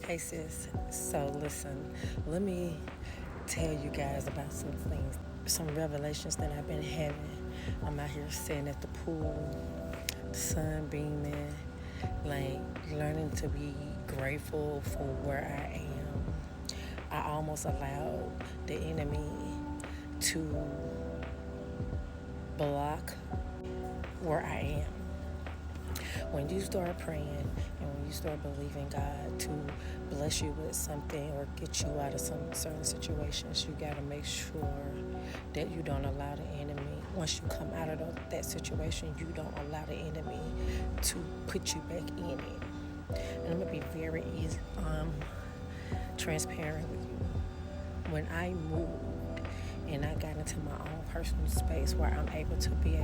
Hey sis, so listen, let me tell you guys about some things, some revelations that I've been having. I'm out here sitting at the pool, the sun beaming, like learning to be grateful for where I am. I almost allowed the enemy to block where I am. When you start praying and when you start believing God to bless you with something or get you out of some certain situations, you got to make sure that you don't allow the enemy, once you come out of that situation, you don't allow the enemy to put you back in it. And I'm going to be very transparent with you. When I moved and I got into my own personal space where I'm able to be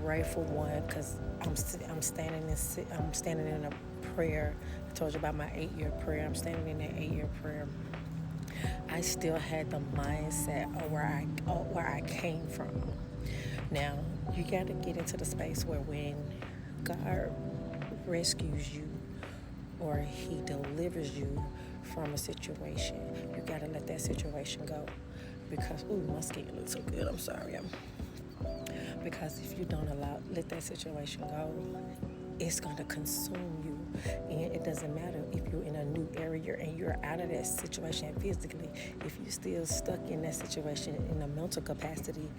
grateful, one, because I'm standing in a prayer. I told you about my 8-year prayer. I'm standing in that 8-year prayer. I still had the mindset of where I came from. Now you got to get into the space where when God rescues you or He delivers you from a situation, you got to let that situation go. Because my skin looks so good. I'm sorry. Because if you don't let that situation go, it's going to consume you. And it doesn't matter if you're in a new area and you're out of that situation physically. If you're still stuck in that situation in a mental capacity,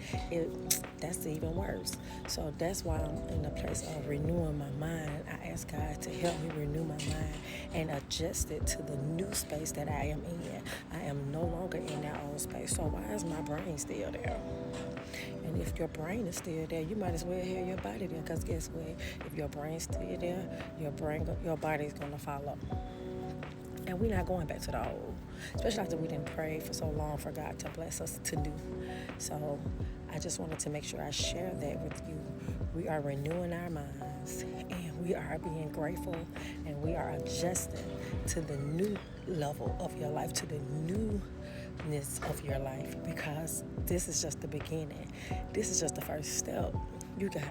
that's even worse. So that's why I'm in the place of renewing my mind. I ask God to help me renew my mind and adjust it to the new space that I am in. I am no longer in that old space. So why is my brain still there? And if your brain is still there, you might as well have your body there. Because guess what? If your brain's still there, your body's going to follow. And we're not going back to the old. Especially after we didn't pray for so long for God to bless us to new. So I just wanted to make sure I share that with you. We are renewing our minds. And we are being grateful. And we are adjusting to the new level of your life, to the newness of your life, because this is just the beginning. This is just the first step. You got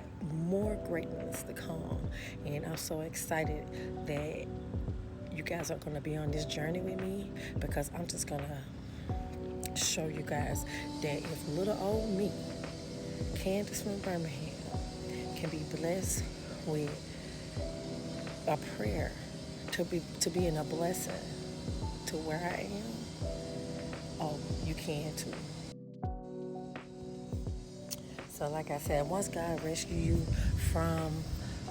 more greatness to come, and I'm so excited that you guys are going to be on this journey with me, because I'm just going to show you guys that if little old me, Candace from Birmingham, can be blessed with a prayer to be in a blessing to where I am, oh, you can too. So like I said, once God rescue you from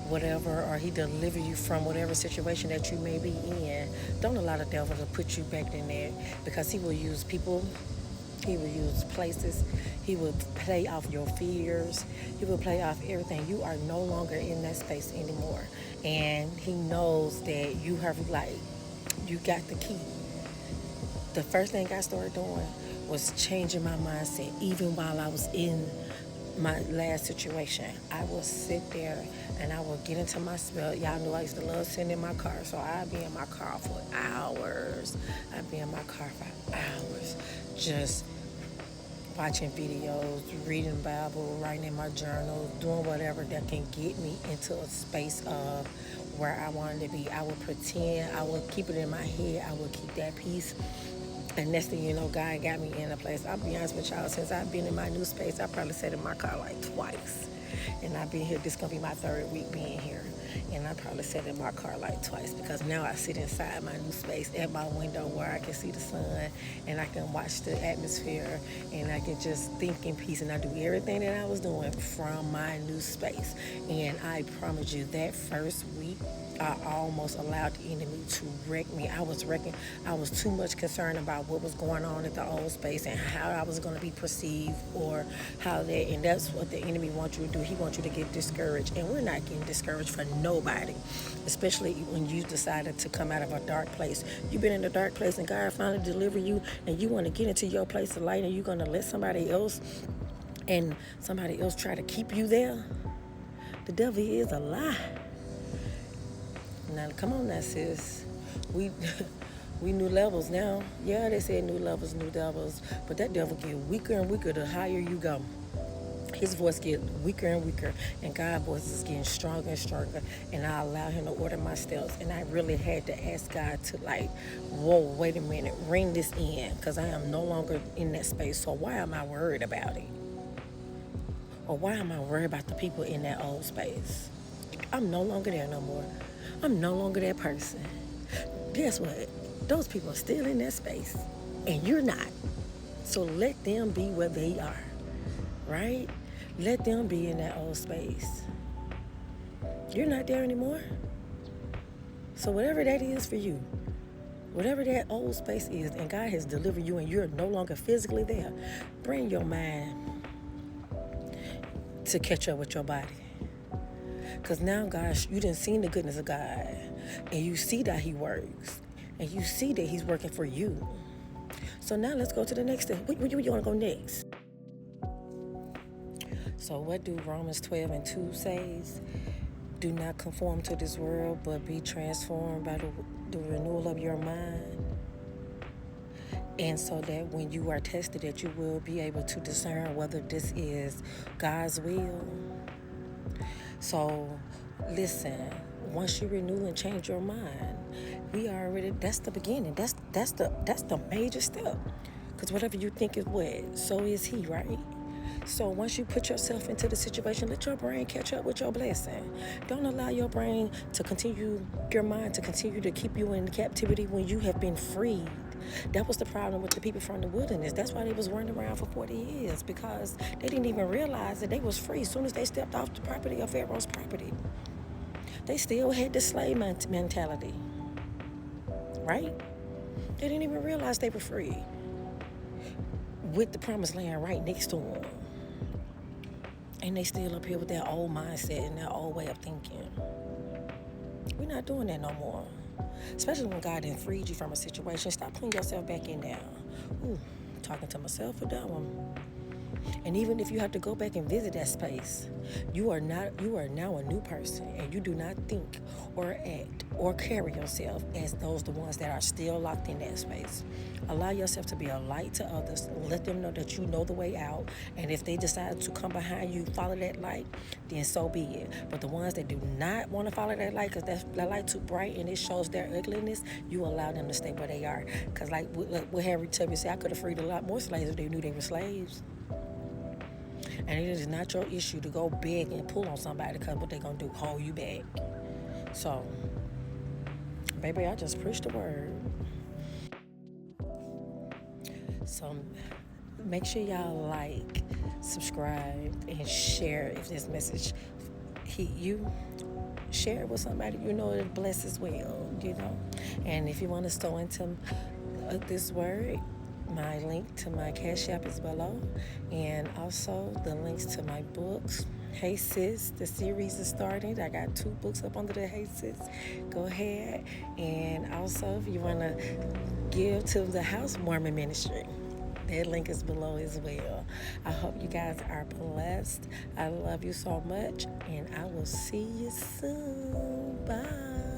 whatever, or He deliver you from whatever situation that you may be in, don't allow the devil to put you back in there, because he will use people, he will use places, he will play off your fears, he will play off everything. You are no longer in that space anymore. And he knows that you got the key. The first thing I started doing was changing my mindset. Even while I was in my last situation, I would sit there and I would get into my spell. Y'all know I used to love sitting in my car, so I'd be in my car for hours. I'd be in my car for hours, just watching videos, reading Bible, writing in my journal, doing whatever that can get me into a space of where I wanted to be. I would pretend, I would keep it in my head, I would keep that peace. And next thing you know, God got me in a place. I'll be honest with y'all, since I've been in my new space, I probably sat in my car like twice. And I've been here, this is going to be my 3rd week being here. And I probably sat in my car like twice, because now I sit inside my new space at my window where I can see the sun and I can watch the atmosphere and I can just think in peace, and I do everything that I was doing from my new space. And I promise you, that first week, I almost allowed the enemy to wreck me. I was too much concerned about what was going on at the old space and how I was going to be perceived, or and that's what the enemy wants you to do. He wants you to get discouraged, and we're not getting discouraged for nobody, especially when you decided to come out of a dark place. You've been in a dark place and God finally delivered you, and you want to get into your place of light, and you're going to let somebody else try to keep you there. The devil is a lie. Now, come on now, sis. We new levels now. Yeah, they said new levels, but that devil get weaker and weaker the higher you go. his voice get weaker and weaker, and God's voice is getting stronger and stronger. And I allow him to order my steps. And I really had to ask God to, like, whoa, wait a minute, ring this in, because I am no longer in that space. So why am I worried about it? Or why am I worried about the people in that old space? I'm no longer there no more. I'm no longer that person. Guess what? Those people are still in that space, and you're not. So let them be where they are, right? Let them be in that old space. You're not there anymore. So whatever that is for you, whatever that old space is, and God has delivered you and you're no longer physically there, bring your mind to catch up with your body. Because now, gosh, you done seen the goodness of God, and you see that he works, and you see that he's working for you. So now let's go to the next step. Where you want to go next? So what do Romans 12:2 says? Do not conform to this world, but be transformed by the renewal of your mind. And so that when you are tested, that you will be able to discern whether this is God's will. So listen, once you renew and change your mind, that's the beginning. That's the major step. Because whatever you think is what, so is he, right? So once you put yourself into the situation, let your brain catch up with your blessing. Don't allow your mind to continue to keep you in captivity when you have been freed. That was the problem with the people from the wilderness. That's why they was running around for 40 years, because they didn't even realize that they was free as soon as they stepped off the property of Pharaoh's property. They still had the slave mentality, right? They didn't even realize they were free with the promised land right next to them. And they still up here with their old mindset and their old way of thinking. We're not doing that no more. Especially when God didn't freed you from a situation. Stop putting yourself back in there. Ooh, talking to myself for that one. And even if you have to go back and visit that space, you are now a new person, and you do not think or act or carry yourself as the ones that are still locked in that space. Allow yourself to be a light to others. Let them know that you know the way out, and if they decide to come behind you, follow that light, then so be it. But the ones that do not want to follow that light, because that light too bright and it shows their ugliness, you allow them to stay where they are. Because like what Harriet Tubman said, I could have freed a lot more slaves if they knew they were slaves. And it is not your issue to go beg and pull on somebody, because what they're going to do, hold you back. So, baby, I just preached the word. So, make sure y'all like, subscribe, and share if this message hit you. Share it with somebody you know it bless as well, you know. And if you want to sow into this word, my link to my Cashapp is below, and also the links to my books. Hey Sis, the series is starting. I got 2 books up under the Hey Sis. Go ahead. And also, if you want to give to the Housewarming Ministry, that link is below as well. I hope you guys are blessed. I love you so much, and I will see you soon. Bye.